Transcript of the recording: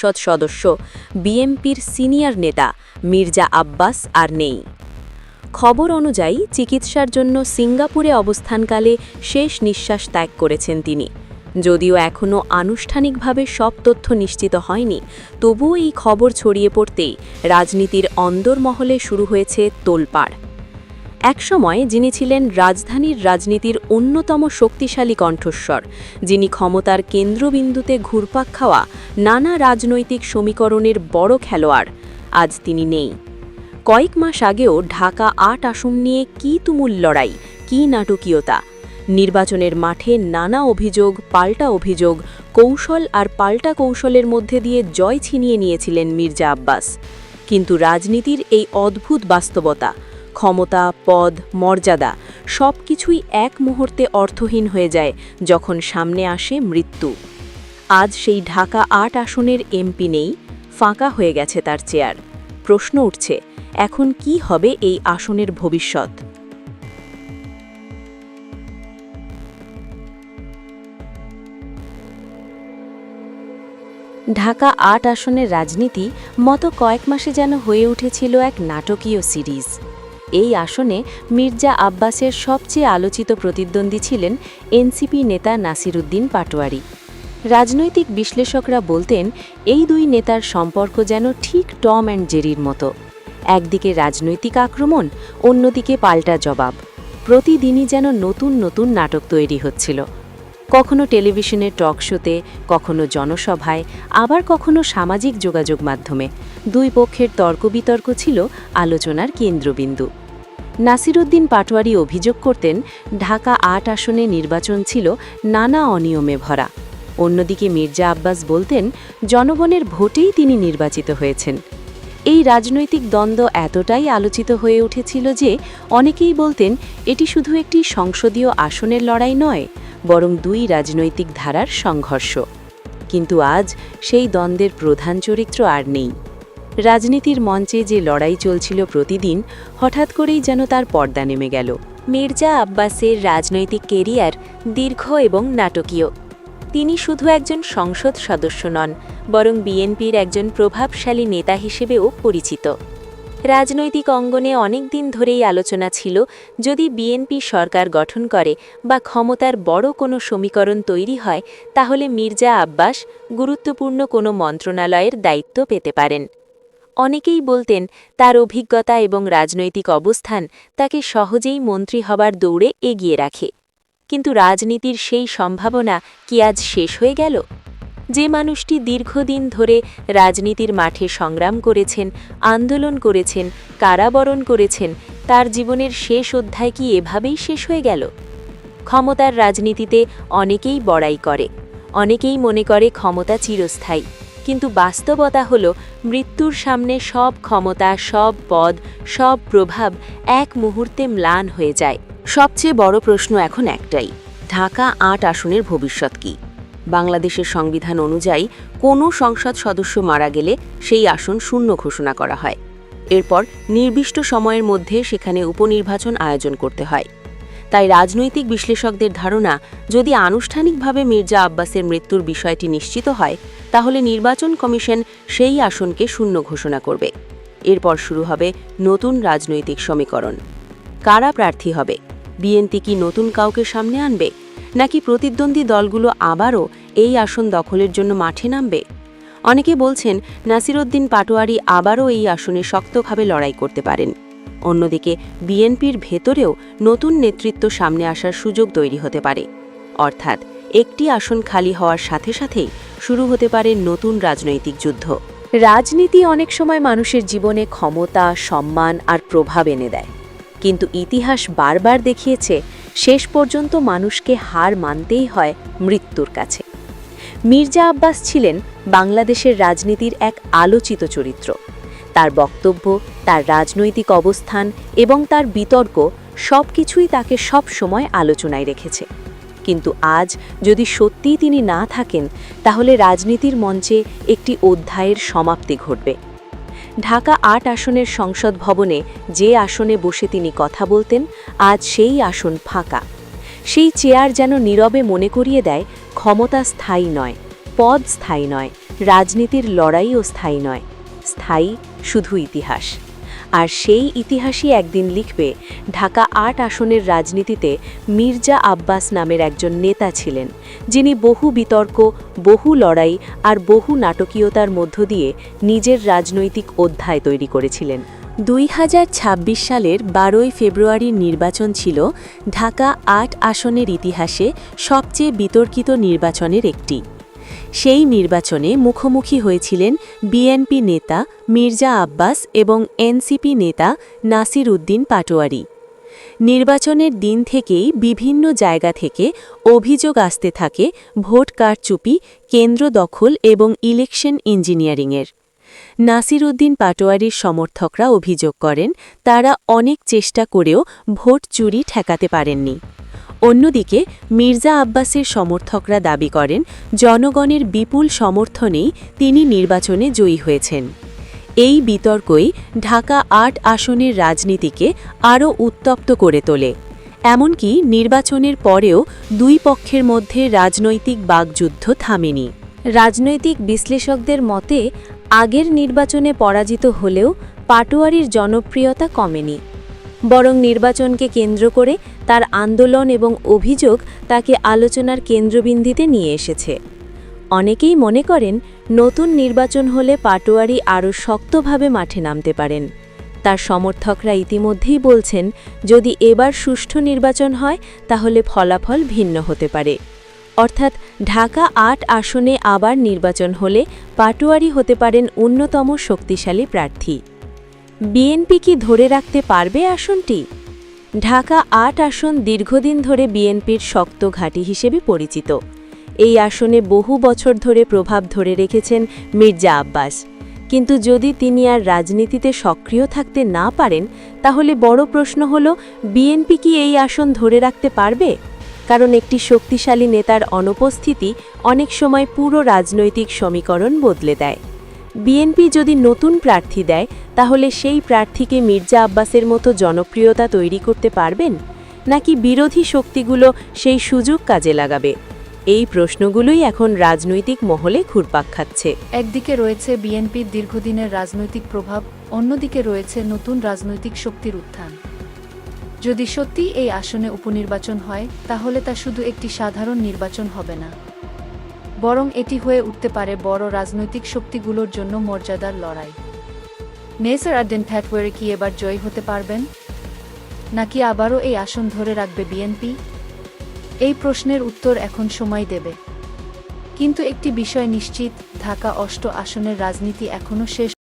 সংসদ সদস্য বিএনপির সিনিয়র নেতা মির্জা আব্বাস আর নেই। খবর অনুযায়ী চিকিৎসার জন্য সিঙ্গাপুরে অবস্থানকালে শেষ নিঃশ্বাস ত্যাগ করেছেন তিনি। যদিও এখনও আনুষ্ঠানিকভাবে সব তথ্য নিশ্চিত হয়নি, তবুও এই খবর ছড়িয়ে পড়তেই রাজনীতির অন্দরমহলে শুরু হয়েছে তোলপাড়। একসময় যিনি ছিলেন রাজধানীর রাজনীতির অন্যতম শক্তিশালী কণ্ঠস্বর, যিনি ক্ষমতার কেন্দ্রবিন্দুতে ঘুরপাক খাওয়া নানা রাজনৈতিক সমীকরণের বড় খেলোয়াড়, আজ তিনি নেই। কয়েক মাস আগেও ঢাকা ৮ আসন নিয়ে কী তুমুল লড়াই, কী নাটকীয়তা! নির্বাচনের মাঠে নানা অভিযোগ, পাল্টা অভিযোগ, কৌশল আর পাল্টা কৌশলের মধ্যে দিয়ে জয় ছিনিয়ে নিয়েছিলেন মির্জা আব্বাস। কিন্তু রাজনীতির এই অদ্ভুত বাস্তবতা, ক্ষমতা, পদ, মর্যাদা সব কিছুই এক মুহূর্তে অর্থহীন হয়ে যায় যখন সামনে আসে মৃত্যু। আজ সেই ঢাকা ৮ আসনের এমপি নেই, ফাঁকা হয়ে গেছে তার চেয়ার। প্রশ্ন উঠছে, এখন কি হবে এই আসনের ভবিষ্যৎ? ঢাকা ৮ আসনের রাজনীতি মতো কয়েক মাসে যেন হয়ে উঠেছিল এক নাটকীয় সিরিজ। এই আসনে মির্জা আব্বাসের সবচেয়ে আলোচিত প্রতিদ্বন্দ্বী ছিলেন এনসিপি নেতা নাসিরউদ্দিন পাটোয়ারি। রাজনৈতিক বিশ্লেষকরা বলতেন, এই দুই নেতার সম্পর্ক যেন ঠিক টম অ্যান্ড জেরির মতো। একদিকে রাজনৈতিক আক্রমণ, অন্যদিকে পাল্টা জবাব। প্রতিদিনই যেন নতুন নতুন নাটক তৈরি হচ্ছিল। কখনো টেলিভিশনের টক শোতে, কখনো জনসভায়, আবার কখনো সামাজিক যোগাযোগ মাধ্যমে দুই পক্ষের তর্ক-বিতর্ক ছিল আলোচনার কেন্দ্রবিন্দু। নাসিরউদ্দিন পাটোয়ারি অভিযোগ করতেন, ঢাকা ৮ আসনে নির্বাচন ছিল নানা অনিয়মে ভরা। অন্যদিকে মির্জা আব্বাস বলতেন, জনগণের ভোটেই তিনি নির্বাচিত হয়েছেন। এই রাজনৈতিক দ্বন্দ্ব এতটাই আলোচিত হয়ে উঠেছিল যে অনেকেই বলতেন, এটি শুধু একটি সংসদীয় আসনের লড়াই নয়, বরং দুই রাজনৈতিক ধারার সংঘর্ষ। কিন্তু আজ সেই দ্বন্দ্বের প্রধান চরিত্র আর নেই। রাজনীতির মঞ্চে যে লড়াই চলছিল প্রতিদিন, হঠাৎ করেই যেন তার পর্দা নেমে গেল। মির্জা আব্বাসের রাজনৈতিক কেরিয়ার দীর্ঘ এবং নাটকীয়। তিনি শুধু একজন সংসদ সদস্য নন, বরং বিএনপির একজন প্রভাবশালী নেতা হিসেবেও পরিচিত। রাজনৈতিক অঙ্গনে অনেক দিন ধরেই আলোচনা ছিল, যদি বিএনপি সরকার গঠন করে বা ক্ষমতার বড় কোনো সমীকরণ তৈরি হয়, তাহলে মির্জা আব্বাস গুরুত্বপূর্ণ কোনো মন্ত্রণালয়ের দায়িত্ব পেতে পারেন। অনেকেই বলতেন, তার অভিজ্ঞতা এবং রাজনৈতিক অবস্থান তাকে সহজেই মন্ত্রী হবার দৌড়ে এগিয়ে রাখে। কিন্তু রাজনীতির সেই সম্ভাবনা কি আজ শেষ হয়ে গেল? যে মানুষটি দীর্ঘদিন ধরে রাজনীতির মাঠে সংগ্রাম করেছেন, আন্দোলন করেছেন, কারাবরণ করেছেন, তার জীবনের শেষ অধ্যায় কি এভাবেই শেষ হয়ে গেল? ক্ষমতার রাজনীতিতে অনেকেই বড়াই করে, অনেকেই মনে করে ক্ষমতা চিরস্থায়ী। কিন্তু বাস্তবতা হল, মৃত্যুর সামনে সব ক্ষমতা, সব পদ, সব প্রভাব এক মুহূর্তে ম্লান হয়ে যায়। সবচেয়ে বড় প্রশ্ন এখন একটাই, ঢাকা ৮ আসনের ভবিষ্যৎ কী? বাংলাদেশের সংবিধান অনুযায়ী কোনো সংসদ সদস্য মারা গেলে সেই আসন শূন্য ঘোষণা করা হয়। এরপর নির্দিষ্ট সময়ের মধ্যে সেখানে উপনির্বাচন আয়োজন করতে হয়। তাই রাজনৈতিক বিশ্লেষকদের ধারণা, যদি আনুষ্ঠানিকভাবে মির্জা আব্বাসের মৃত্যুর বিষয়টি নিশ্চিত হয়, তাহলে নির্বাচন কমিশন সেই আসনকে শূন্য ঘোষণা করবে। এরপর শুরু হবে নতুন রাজনৈতিক সমীকরণ। কারা প্রার্থী হবে? বিএনপি কি নতুন কাউকে সামনে আনবে, নাকি প্রতিদ্বন্দ্বী দলগুলো আবারও এই আসন দখলের জন্য মাঠে নামবে? অনেকে বলছেন, নাসিরউদ্দিন পাটোয়ারি আবারও এই আসনে শক্তভাবে লড়াই করতে পারেন। অন্যদিকে বিএনপির ভেতরেও নতুন নেতৃত্ব সামনে আসার সুযোগ তৈরি হতে পারে। অর্থাৎ একটি আসন খালি হওয়ার সাথে সাথেই শুরু হতে পারে নতুন রাজনৈতিক যুদ্ধ। রাজনীতি অনেক সময় মানুষের জীবনে ক্ষমতা, সম্মান আর প্রভাব এনে দেয়। কিন্তু ইতিহাস বারবার দেখিয়েছে, শেষ পর্যন্ত মানুষকে হার মানতেই হয় মৃত্যুর কাছে। মির্জা আব্বাস ছিলেন বাংলাদেশের রাজনীতির এক আলোচিত চরিত্র। তার বক্তব্য, তার রাজনৈতিক অবস্থান এবং তার বিতর্ক সবকিছুই তাকে সব সময় আলোচনায় রেখেছে। কিন্তু আজ যদি সত্যিই তিনি না থাকেন, তাহলে রাজনীতির মঞ্চে একটি অধ্যায়ের সমাপ্তি ঘটবে। ঢাকা ৮ আসনের সংসদ ভবনে যে আসনে বসে তিনি কথা বলতেন, আজ সেই আসন ফাঁকা। সেই চেয়ার যেন নীরবে মনে করিয়ে দেয়, ক্ষমতা স্থায়ী নয়, পদ স্থায়ী নয়, রাজনীতির লড়াইও স্থায়ী নয়, স্থায়ী শুধু ইতিহাস। আর সেই ইতিহাসই একদিন লিখবে ঢাকা ৮ আসনের রাজনীতিতে মির্জা আব্বাস নামের একজন নেতা ছিলেন, যিনি বহু বিতর্ক, বহু লড়াই আর বহু নাটকীয়তার মধ্য দিয়ে নিজের রাজনৈতিক অধ্যায় তৈরি করেছিলেন। 2026 সালের 12 ফেব্রুয়ারির নির্বাচন ছিল ঢাকা ৮ আসনের ইতিহাসে সবচেয়ে বিতর্কিত নির্বাচনের একটি। সেই নির্বাচনে মুখোমুখি হয়েছিলেন বিএনপি নেতা মির্জা আব্বাস এবং এনসিপি নেতা নাসির উদ্দিন পাটোয়ারি। নির্বাচনের দিন থেকেই বিভিন্ন জায়গা থেকে অভিযোগ আসতে থাকে ভোট কারচুপি, কেন্দ্র দখল এবং ইলেকশন ইঞ্জিনিয়ারিংয়ের। নাসির উদ্দিন পাটোয়ারির সমর্থকরা অভিযোগ করেন তারা অনেক চেষ্টা করেও ভোট চুরি ঠেকাতে পারেননি। অন্যদিকে মির্জা আব্বাসের সমর্থকরা দাবি করেন জনগণের বিপুল সমর্থনেই তিনি নির্বাচনে জয়ী হয়েছেন। এই বিতর্কই ঢাকা ৮ আসনের রাজনীতিকে আরও উত্তপ্ত করে তোলে। এমনকি নির্বাচনের পরেও দুই পক্ষের মধ্যে রাজনৈতিক বাগযুদ্ধ থামেনি। রাজনৈতিক বিশ্লেষকদের মতে আগের নির্বাচনে পরাজিত হলেও পাটোয়ারির জনপ্রিয়তা কমেনি, বরং নির্বাচনকে কেন্দ্র করে তার আন্দোলন এবং অভিযোগ তাকে আলোচনার কেন্দ্রবিন্দুতে নিয়ে এসেছে। অনেকেই মনে করেন নতুন নির্বাচন হলে পাটোয়ারি আরও শক্তভাবে মাঠে নামতে পারেন। তার সমর্থকরা ইতিমধ্যেই বলছেন যদি এবার সুষ্ঠু নির্বাচন হয় তাহলে ফলাফল ভিন্ন হতে পারে। অর্থাৎ ঢাকা ৮ আসনে আবার নির্বাচন হলে পাটোয়ারি হতে পারেন অন্যতম শক্তিশালী প্রার্থী। বিএনপি কি ধরে রাখতে পারবে আসনটি? ঢাকা ৮ আসন দীর্ঘদিন ধরে বিএনপির শক্ত ঘাঁটি হিসেবে পরিচিত। এই আসনে বহু বছর ধরে প্রভাব ধরে রেখেছেন মির্জা আব্বাস। কিন্তু যদি তিনি আর রাজনীতিতে সক্রিয় থাকতে না পারেন, তাহলে বড় প্রশ্ন হল বিএনপি কি এই আসন ধরে রাখতে পারবে? কারণ একটি শক্তিশালী নেতার অনুপস্থিতি অনেক সময় পুরো রাজনৈতিক সমীকরণ বদলে দেয়। বিএনপি যদি নতুন প্রার্থী দেয়, তাহলে সেই প্রার্থীকে মির্জা আব্বাসের মতো জনপ্রিয়তা তৈরি করতে পারবেন, নাকি বিরোধী শক্তিগুলো সেই সুযোগ কাজে লাগাবে? এই প্রশ্নগুলোই এখন রাজনৈতিক মহলে ঘুরপাক খাচ্ছে। একদিকে রয়েছে বিএনপির দীর্ঘদিনের রাজনৈতিক প্রভাব, অন্যদিকে রয়েছে নতুন রাজনৈতিক শক্তির উত্থান। যদি সত্যি এই আসনে উপনির্বাচন হয়, তাহলে তা শুধু একটি সাধারণ নির্বাচন হবে না, বরং এটি হয়ে উঠতে পারে বড় রাজনৈতিক শক্তিগুলোর জন্য মর্যাদার লড়াই। নাসির উদ্দিন পাটোয়ারি কি এবার জয়ী হতে পারবেন, নাকি আবারও এই আসন ধরে রাখবে বিএনপি? এই প্রশ্নের উত্তর এখন সময় দেবে। কিন্তু একটি বিষয় নিশ্চিত, ঢাকা ৮ আসনের রাজনীতি এখনও শেষ